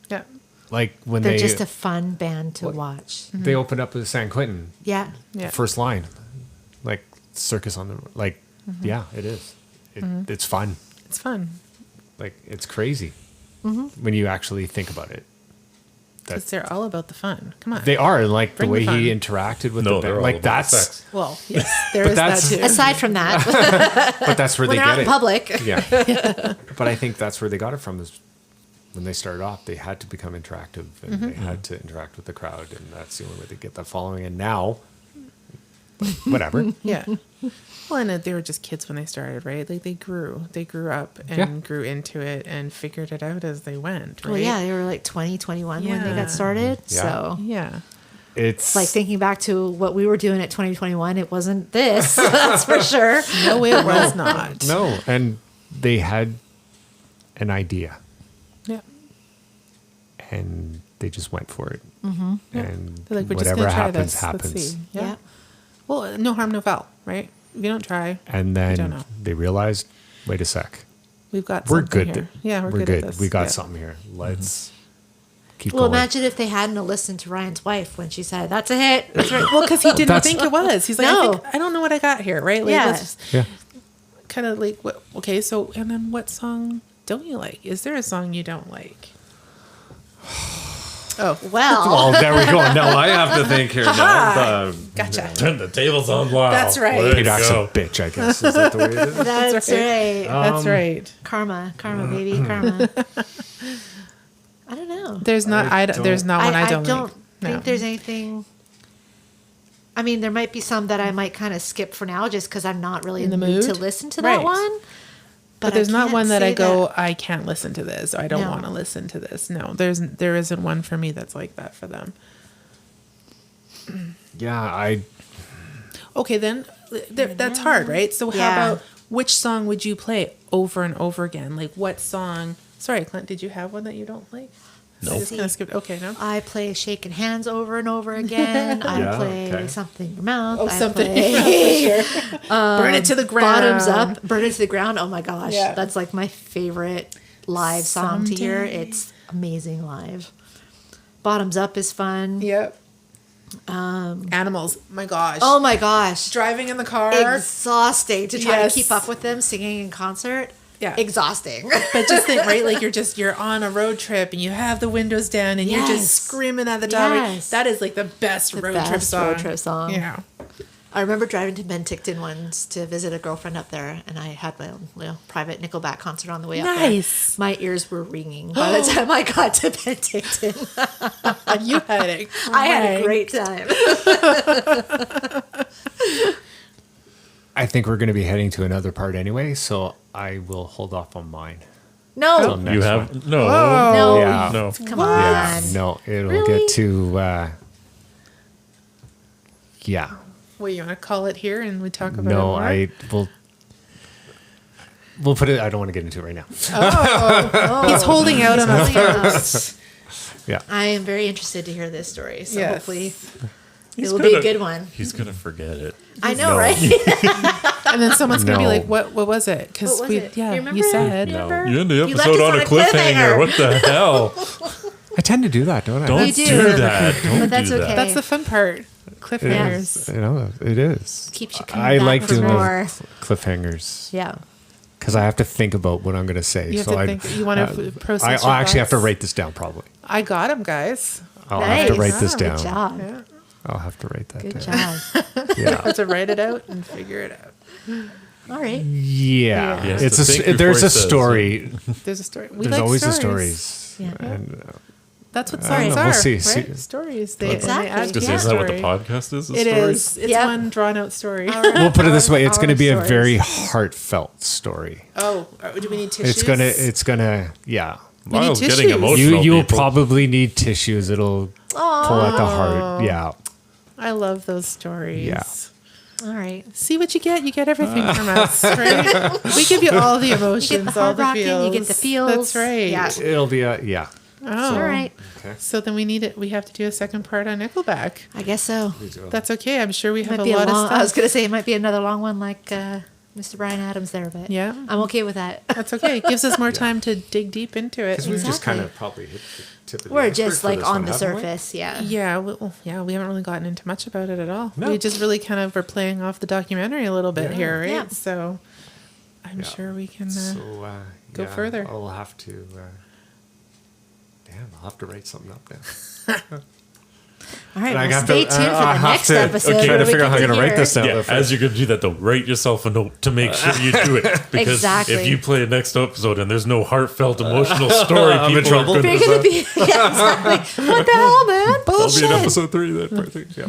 Yeah. Like when They're they just a fun band to watch. they opened up with San Quentin, Yeah. Yeah. first line, like circus on the yeah, it is. It's fun. It's fun. Like it's crazy when you actually think about it. Because they're all about the fun. Come on. They are like Bring the way the he fun. interacted with No, the they're band. all Like about that's sex. Well, yes, there But is that that's- too. Aside from that, but that's where when they they're out get in it. public. Yeah. But I think that's where they got it from is when they started off, they had to become interactive and they had to interact with the crowd. And that's the only way to get that following. And now, whatever. Yeah. Well, and they were just kids when they started, right? Like they grew up and Yeah. grew into it and figured it out as they went, right? Well, yeah, they were like 20, 21 when they Yeah. got started. Yeah. So, Yeah. It's like thinking back to what we were doing at 2021, it wasn't this. That's for sure. No, it was not. no. And they had an idea Yeah. and they just went for it. Mm-hmm. And They're like, we're just whatever going to try happens, this. happens. Let's see. Yeah. Yeah. Well, no harm, no foul, right? If you don't try, And don't then know. they realized, wait a sec. we've got We're something good. here. Yeah, we're, We're good. At this. We got Yeah. something here. Let's keep Well, going. imagine if they hadn't listened to Ryan's wife when she said, "That's a hit." That's right. Well, because he didn't That's- think it was. He's like, No. I don't know what I got here, right? Like, Yeah. let's just Yeah. kind of like, what, okay, so, and then what song don't you like? Is there a song you don't like? Oh, Well, Oh, there we go. No, I have to think here now. gotcha. Turn the tables on loud. That's right. There you Payback's go. a bitch, I guess. Is that the way it is? that's right. That's right. Karma, baby, karma. I don't know. There's not. there's not one I don't, like. think No. there's anything. I mean, there might be some that I might kind of skip for now, just because I'm not really in the mood to listen to that Right. one. But there's I not can't one that I say go, I can't listen to this. Or I don't No. want to listen to this. No, there isn't one for me that's like that for them. Yeah, Okay, then that's hard, right? So how Yeah. about which song would you play over and over again? Like what song? Sorry, Clint, did you have one that you don't like? No. I just kind of skipped. Okay, no. I play Shaking Hands over and over again. I Yeah, play okay. Something in Your Mouth. Oh, I something. play Burn it to the ground. Bottoms Up, Burn It to the Ground. Oh my gosh. Yeah. That's like my favorite live song to hear. Someday. It's amazing live. Bottoms Up is fun. Yep. Animals. My gosh. Oh my gosh. Driving in the car. Exhausting to try Yes. to keep up with them singing in concert. Yeah. Exhausting. But just think, right? Like you're on a road trip and you have the windows down and you're Yes. just screaming at the top. Yes. That is like the best road trip best song. road trip song. Yeah. I remember driving to Benticton once to visit a girlfriend up there, and I had my own private Nickelback concert on the way up there. Nice. My ears were ringing by the time I got to Benticton. You had it. I had a great time. I think we're going to be heading to another part anyway, so I will hold off on mine. No, Till next You one. have no, no, Yeah. no. come Yeah, on. no, it'll Really? get to. Yeah, What, you want to call it here and we talk about it no, more? I will. We'll put it. I don't want to get into it right now. He's holding out on us. Yeah, I am very interested to hear this story, so Yes. hopefully He's it will be a gonna- good one. He's gonna forget it. I know, No. right? And then someone's going to be No. like, what was it? Because What was we, it? yeah, You you, remember? said. You No. remember? You end the You left episode us on a cliffhanger. What the hell? I tend to do that, don't I? Don't You do. do that. Don't But that's do okay. that. That's the fun part. It Cliffhangers. is. You know, it is. Keeps you coming I back like for doing more. cliffhangers Yeah. because I have to think about what I'm going to say. You have so to I, think. You want to process I'll your actually have to thoughts? write this down. Probably. I got him, guys. I'll have to Nice. write this Good down. job. Yeah. I'll have to write that Good down. job. Yeah. Have to write it out and figure it out. All right. Yeah, He has it's to think before there's he a says story. There's a story. We There's like always stories. the stories. Yeah. And, That's what I don't songs know. are. We'll see. Right? See- Stories. They, Exactly. and they add to Is the that what the story. podcast is? It is. It's Yep. one drawn out story. we'll put it this way: it's Our going to be a stories. very heartfult story. Oh, do we need tissues? It's gonna, yeah. We need Miles getting tissues. emotional. You'll people. probably need tissues. It'll pull at the heart. Yeah, I love those stories. Yeah. All right. See what you get. You get everything from us, right? We give you all the emotions, You get the all hard the rocking, feels. you get the feels. That's right. Yeah. it'll be a yeah. Oh. All right. So then we need it. We have to do a second part on Nickelback. I guess so. That's okay. I'm sure we have Might a be a lot long, of I was stuff. going to say it might be another long one like Mr. Brian Adams there, but Yeah. I'm okay with that. That's okay. It gives us more time to dig deep into it. We've just Exactly. kind of probably hit the tip of the We're iceberg just for like this on one, the haven't we? surface. Yeah. Yeah, we haven't really gotten into much about it at all. No. We just really kind of were playing off the documentary a little bit Yeah. here, right? Yeah. So I'm Yeah. sure we can. So go further. I'll have to. I'll have to write something up now. All right. And I Well, have stay to- tuned for I'll the have next to episode. try where to we figure out get how I'm gonna write hear- this down. Yeah, as you're gonna do that though, write yourself a note to make sure you do it. Because Exactly. if you play a next episode and there's no heartfelt emotional story, I'm in people are trouble. gonna You're gonna be exactly. What the hell, man? I'll be Bullshit. in episode 3 then. Probably. Yeah.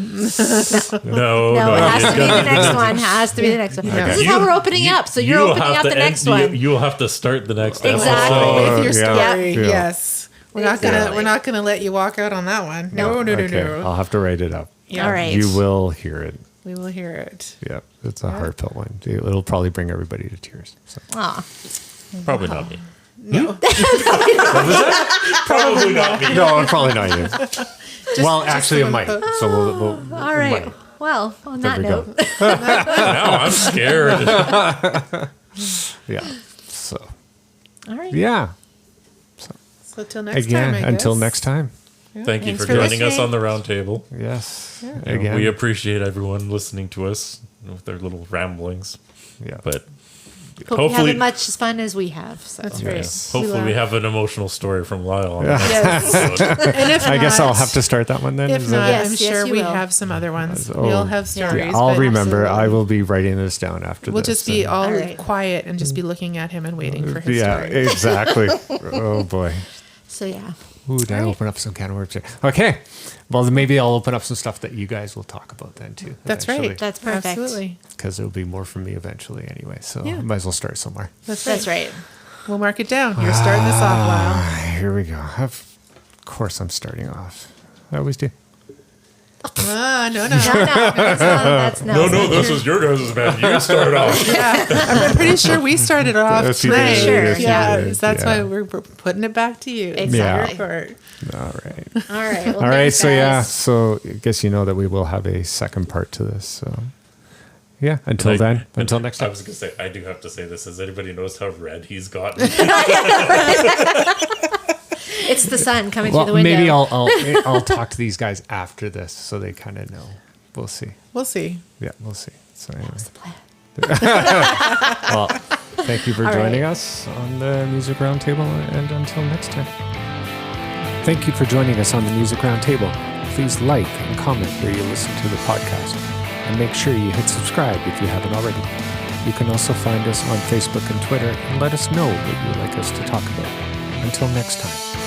No, No, it has you to be the gotta- next one. Has to be the next one. Yeah. This is how we're opening up. So you're you'll opening have up to the next end- one. You'll have to start the next Exactly. episode. With your yeah, story, yeah. yes. We're not gonna Exactly. we're not gonna let you walk out on that one. No, no, no, Okay, no. I'll have to write it up. Yeah. All right. You will hear it. We will hear it. Yeah, it's a heartfelt one. It'll probably bring everybody to tears. So. Aw. Probably not me. No. Probably not me. No, probably not you. Well, actually, it might. So we'll All right. might. Well, on There that we go. note, Now I'm scared. Yeah. So, all right. yeah. So till next Again, time. I until guess. next time. Thank you Thanks for for joining us listening. on the round table. Yes. You know, Again. we appreciate everyone listening to us with their little ramblings. Yeah. But Hope you hopefully, have as much as fun as we have. So. That's right. Yes. hopefully we laugh. have an emotional story from Lyle on the Yeah. next Yes. episode. And if I guess not, I'll have to start that one then. If Is not, that- Yes, I'm yes, sure you we will. have some other ones. Oh, We'll have stories. yeah, I'll but remember. I absolutely. will be writing this down after We'll this. just be and- all All right. quiet and just be looking at him and waiting for his Yeah, story. exactly. Oh boy. So yeah. Ooh, did I All right. open up some can of worms here? Okay. Well, then maybe I'll open up some stuff that you guys will talk about then too. That's right. That's perfect. Absolutely. Because it'll be more from me eventually anyway. So Yeah. might as well start somewhere. That's right. We'll mark it down. You're starting this off, Lyle. Here we go. Of course, I'm starting off. I always do. No. No, that's No, this was your guys' bad. You start off. Yeah, I'm pretty sure we started off Yes, you tonight. did. Sure. Yes, you Yeah, did. that's Yeah. why we're putting it back to you. Exactly. Your court. All right. All right. Well, All right. thanks, So yeah. guys. So I guess you know that we will have a second part to this. So yeah. Until then. Until next I time. was going to say, I do have to say this. Has anybody noticed how red he's gotten? It's the sun coming Well, through the window. maybe I'll talk to these guys after this so they kind of know. We'll see. We'll see. Yeah, we'll see. So anyway. What's the plan? Well, thank you for All joining right. us on the Music Roundtable, and until next time. Thank you for joining us on the Music Roundtable. Please like and comment where you listen to the podcast. and make sure you hit subscribe if you haven't already. You can also find us on Facebook and Twitter and let us know what you would like us to talk about. Until next time.